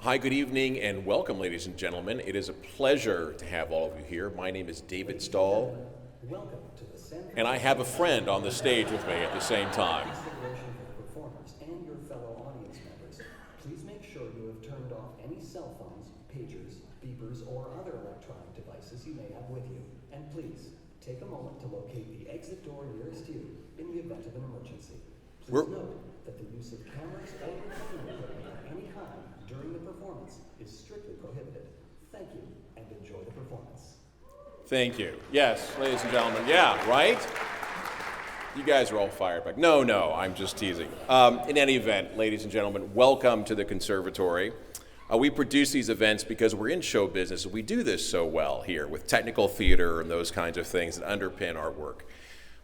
Hi, good evening, and welcome, ladies and gentlemen. It is a pleasure to have all of you here. My name is David Stull, and I have a friend on the stage with me at the same time. Performers and your fellow audience members, please make sure you have turned off any cell phones, pagers, beepers, or other electronic devices you may have with you. And please, take a moment to locate the exit door nearest you in the event of an emergency. Please note that the use of cameras or recording equipment at any time during the performance is strictly prohibited. Thank you, and enjoy the performance. Thank you. Yes, ladies and gentlemen. Yeah, right? You guys are all fired back. No, I'm just teasing. In any event, ladies and gentlemen, welcome to the Conservatory. We produce these events because we're in show business. We do this so well here with technical theater and those kinds of things that underpin our work.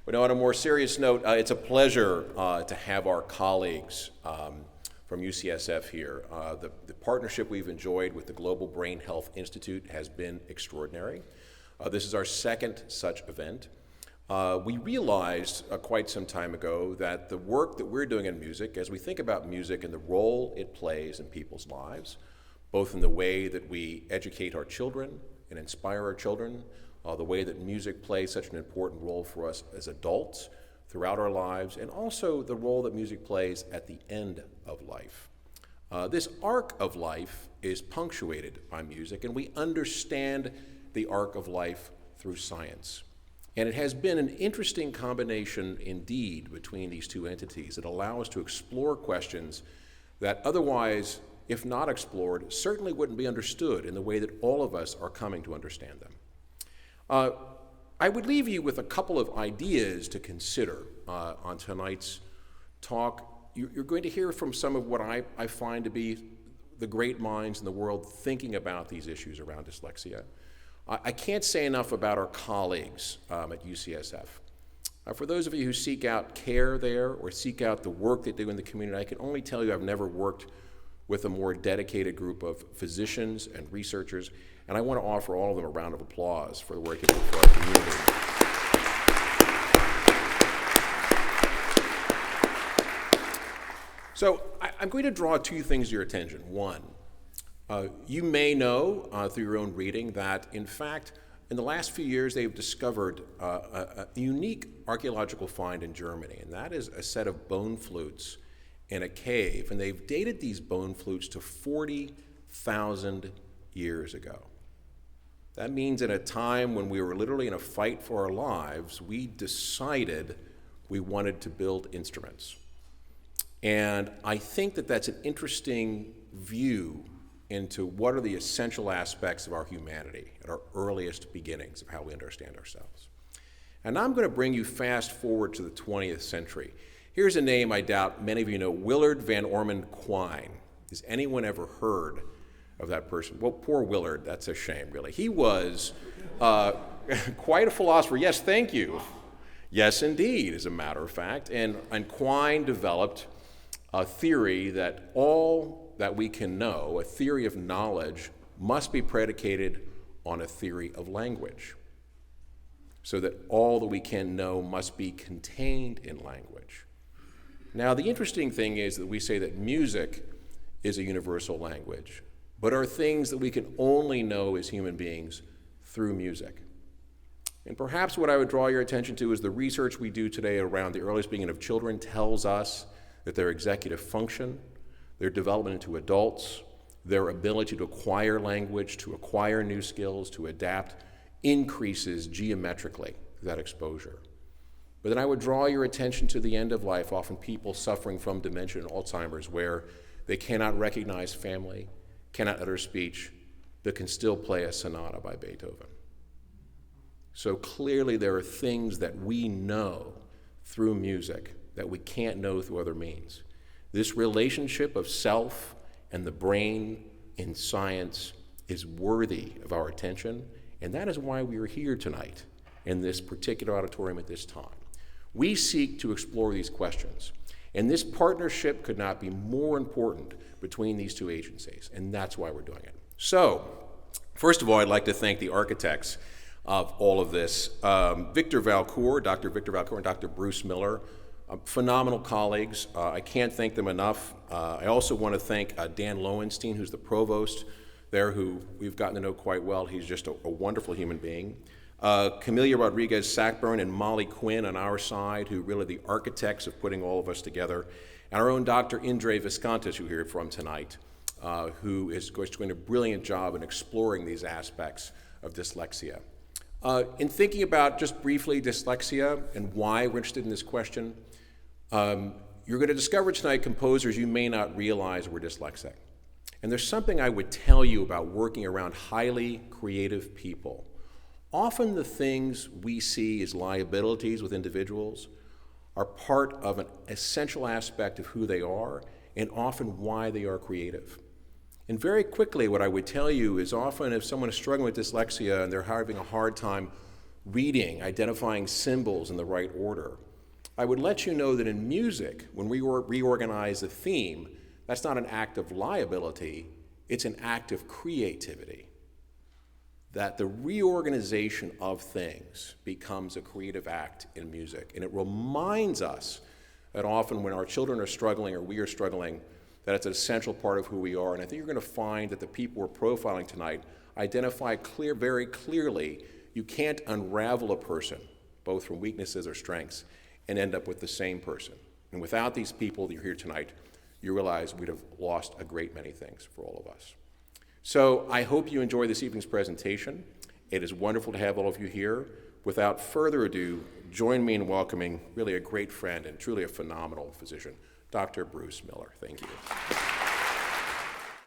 But on a more serious note, it's a pleasure to have our colleagues from UCSF here. The partnership we've enjoyed with the Global Brain Health Institute has been extraordinary. This is our second such event. We realized quite some time ago that the work that we're doing in music, as we think about music and the role it plays in people's lives, both in the way that we educate our children and inspire our children, the way that music plays such an important role for us as adults throughout our lives, and also the role that music plays at the end of life. This arc of life is punctuated by music, and we understand the arc of life through science. And it has been an interesting combination indeed between these two entities that allow us to explore questions that otherwise, if not explored, certainly wouldn't be understood in the way that all of us are coming to understand them. I would leave you with a couple of ideas to consider on tonight's talk. You're going to hear from some of what I find to be the great minds in the world thinking about these issues around dyslexia. I can't say enough about our colleagues at UCSF. For those of you who seek out care there or seek out the work they do in the community, I can only tell you I've never worked with a more dedicated group of physicians and researchers, and I want to offer all of them a round of applause for the work they do for our community. So I'm going to draw two things to your attention. One, you may know through your own reading that, in fact, in the last few years, they've discovered a unique archaeological find in Germany, and that is a set of bone flutes in a cave, and they've dated these bone flutes to 40,000 years ago. That means at a time when we were literally in a fight for our lives, we decided we wanted to build instruments. And I think that that's an interesting view into what are the essential aspects of our humanity at our earliest beginnings of how we understand ourselves. And now I'm going to bring you fast forward to the 20th century. Here's a name I doubt many of you know, Willard Van Orman Quine. Has anyone ever heard of that person? Well, poor Willard, that's a shame, really. He was quite a philosopher. Yes, thank you. Yes, indeed, as a matter of fact. And Quine developed a theory that all that we can know, a theory of knowledge, must be predicated on a theory of language. So that all that we can know must be contained in language. Now, the interesting thing is that we say that music is a universal language, but are things that we can only know as human beings through music. And perhaps what I would draw your attention to is the research we do today around the earliest beginning of children tells us that their executive function, their development into adults, their ability to acquire language, to acquire new skills, to adapt, increases geometrically through that exposure. But then I would draw your attention to the end of life, often people suffering from dementia and Alzheimer's, where they cannot recognize family, cannot utter speech, but can still play a sonata by Beethoven. So clearly there are things that we know through music that we can't know through other means. This relationship of self and the brain in science is worthy of our attention, and that is why we are here tonight in this particular auditorium at this time. We seek to explore these questions, and this partnership could not be more important between these two agencies, and that's why we're doing it. So, first of all, I'd like to thank the architects of all of this, Dr. Victor Valcourt and Dr. Bruce Miller. Phenomenal colleagues. I can't thank them enough. I also want to thank Dan Lowenstein, who's the provost there, who we've gotten to know quite well. He's just a wonderful human being. Camelia Rodriguez-Sackburn and Molly Quinn on our side, who really are the architects of putting all of us together. And our own Dr. Indre Viscontas, who we heard from tonight, who is doing a brilliant job in exploring these aspects of dyslexia. In thinking about just briefly dyslexia and why we're interested in this question, you're going to discover tonight composers you may not realize were dyslexic. And there's something I would tell you about working around highly creative people. Often the things we see as liabilities with individuals are part of an essential aspect of who they are and often why they are creative. And very quickly, what I would tell you is often if someone is struggling with dyslexia and they're having a hard time reading, identifying symbols in the right order, I would let you know that in music, when we reorganize a theme, that's not an act of liability, it's an act of creativity. That the reorganization of things becomes a creative act in music. And it reminds us that often when our children are struggling or we are struggling, that it's an essential part of who we are. And I think you're going to find that the people we're profiling tonight identify very clearly you can't unravel a person, both from weaknesses or strengths, and end up with the same person. And without these people that you're here tonight, you realize we'd have lost a great many things for all of us. So I hope you enjoy this evening's presentation. It is wonderful to have all of you here. Without further ado, join me in welcoming really a great friend and truly a phenomenal physician, Dr. Bruce Miller. Thank you.